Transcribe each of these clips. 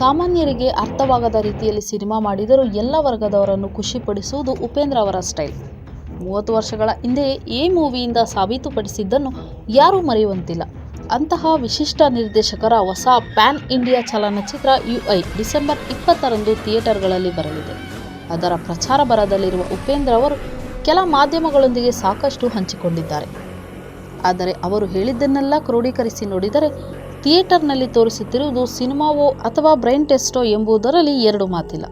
ಸಾಮಾನ್ಯರಿಗೆ ಅರ್ಥವಾಗದ ರೀತಿಯಲ್ಲಿ ಸಿನಿಮಾ ಮಾಡಿದರೂ ಎಲ್ಲ ವರ್ಗದವರನ್ನು ಖುಷಿಪಡಿಸುವುದು ಉಪೇಂದ್ರ ಅವರ ಸ್ಟೈಲ್. 30 ವರ್ಷಗಳ ಹಿಂದೆಯೇ ಈ ಮೂವಿಯಿಂದ ಸಾಬೀತುಪಡಿಸಿದ್ದನ್ನು ಯಾರೂ ಮರೆಯುವಂತಿಲ್ಲ. ಅಂತಹ ವಿಶಿಷ್ಟ ನಿರ್ದೇಶಕರ ಹೊಸ ಪ್ಯಾನ್ ಇಂಡಿಯಾ ಚಲನಚಿತ್ರ UI ಡಿಸೆಂಬರ್ 20ರಂದು ಥಿಯೇಟರ್ಗಳಲ್ಲಿ ಬರಲಿದೆ. ಅದರ ಪ್ರಚಾರ ಭರದಲ್ಲಿರುವ ಉಪೇಂದ್ರ ಅವರು ಕೆಲ ಮಾಧ್ಯಮಗಳೊಂದಿಗೆ ಸಾಕಷ್ಟು ಹಂಚಿಕೊಂಡಿದ್ದಾರೆ. ಆದರೆ ಅವರು ಹೇಳಿದ್ದನ್ನೆಲ್ಲ ಕ್ರೋಢೀಕರಿಸಿ ನೋಡಿದರೆ ಥಿಯೇಟರ್ನಲ್ಲಿ ತೋರಿಸುತ್ತಿರುವುದು ಸಿನಿಮಾವೋ ಅಥವಾ ಬ್ರೈನ್ ಟೆಸ್ಟೋ ಎಂಬುದರಲ್ಲಿ ಎರಡು ಮಾತಿಲ್ಲ.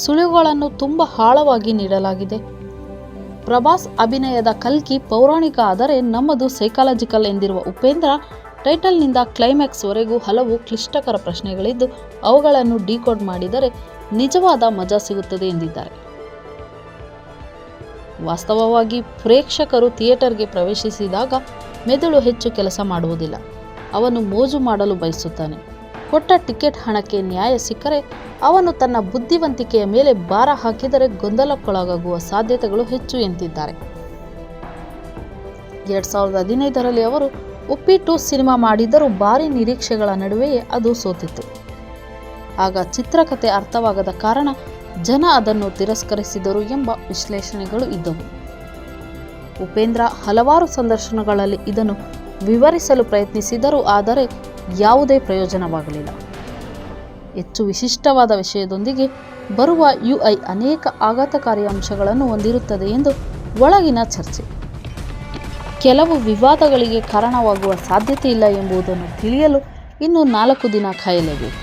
ಸುಳಿವುಗಳನ್ನು ತುಂಬ ಆಳವಾಗಿ ನೀಡಲಾಗಿದೆ. ಪ್ರಭಾಸ್ ಅಭಿನಯದ ಕಲ್ಕಿ ಪೌರಾಣಿಕ ಆದರೆ ನಮ್ಮದು ಸೈಕಾಲಜಿಕಲ್ ಎಂದಿರುವ ಉಪೇಂದ್ರ ಟೈಟಲ್ನಿಂದ ಕ್ಲೈಮ್ಯಾಕ್ಸ್ವರೆಗೂ ಹಲವು ಕ್ಲಿಷ್ಟಕರ ಪ್ರಶ್ನೆಗಳಿದ್ದು ಅವುಗಳನ್ನು ಡಿಕೋಡ್ ಮಾಡಿದರೆ ನಿಜವಾದ ಮಜಾ ಸಿಗುತ್ತದೆ ಎಂದಿದ್ದಾರೆ. ವಾಸ್ತವವಾಗಿ ಪ್ರೇಕ್ಷಕರು ಥಿಯೇಟರ್ಗೆ ಪ್ರವೇಶಿಸಿದಾಗ ಮೆದುಳು ಹೆಚ್ಚು ಕೆಲಸ ಮಾಡುವುದಿಲ್ಲ. ಅವನು ಮೋಜು ಮಾಡಲು ಬಯಸುತ್ತಾನೆ. ಕೊಟ್ಟ ಟಿಕೆಟ್ ಹಣಕ್ಕೆ ನ್ಯಾಯ ಸಿಕ್ಕರೆ ಅವನು ತನ್ನ ಬುದ್ಧಿವಂತಿಕೆಯ ಮೇಲೆ ಭಾರ ಹಾಕಿದರೆ ಗೊಂದಲಕ್ಕೊಳಗಾಗುವ ಸಾಧ್ಯತೆಗಳು ಹೆಚ್ಚು ಎಂದಿದ್ದಾರೆ. 2015ರಲ್ಲಿ ಅವರು ಉಪ್ಪಿ 2 ಸಿನಿಮಾ ಮಾಡಿದ್ದರೂ ಭಾರೀ ನಿರೀಕ್ಷೆಗಳ ನಡುವೆಯೇ ಅದು ಸೋತಿತ್ತು. ಆಗ ಚಿತ್ರಕಥೆ ಅರ್ಥವಾಗದ ಕಾರಣ ಜನ ಅದನ್ನು ತಿರಸ್ಕರಿಸಿದರು ಎಂಬ ವಿಶ್ಲೇಷಣೆಗಳು ಇದ್ದವು. ಉಪೇಂದ್ರ ಹಲವಾರು ಸಂದರ್ಶನಗಳಲ್ಲಿ ಇದನ್ನು ವಿವರಿಸಲು ಪ್ರಯತ್ನಿಸಿದರು, ಆದರೆ ಯಾವುದೇ ಪ್ರಯೋಜನವಾಗಲಿಲ್ಲ. ಹೆಚ್ಚು ವಿಶಿಷ್ಟವಾದ ವಿಷಯದೊಂದಿಗೆ ಬರುವ UI ಅನೇಕ ಆಘಾತಕಾರಿ ಅಂಶಗಳನ್ನು ಹೊಂದಿರುತ್ತದೆ ಎಂದು ಒಳಗಿನ ಚರ್ಚೆ. ಕೆಲವು ವಿವಾದಗಳಿಗೆ ಕಾರಣವಾಗುವ ಸಾಧ್ಯತೆ ಇಲ್ಲ ಎಂಬುದನ್ನು ತಿಳಿಯಲು ಇನ್ನು 4 ದಿನ ಕಾಯಲೇಬೇಕು.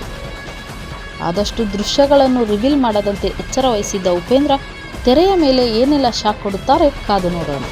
ಆದಷ್ಟು ದೃಶ್ಯಗಳನ್ನು ರಿವೀಲ್ ಮಾಡದಂತೆ ಎಚ್ಚರ ವಹಿಸಿದ್ದ ಉಪೇಂದ್ರ ತೆರೆಯ ಮೇಲೆ ಏನೆಲ್ಲ ಶಾಕ್ ಕೊಡುತ್ತಾರೆ ಕಾದು ನೋಡೋಣ.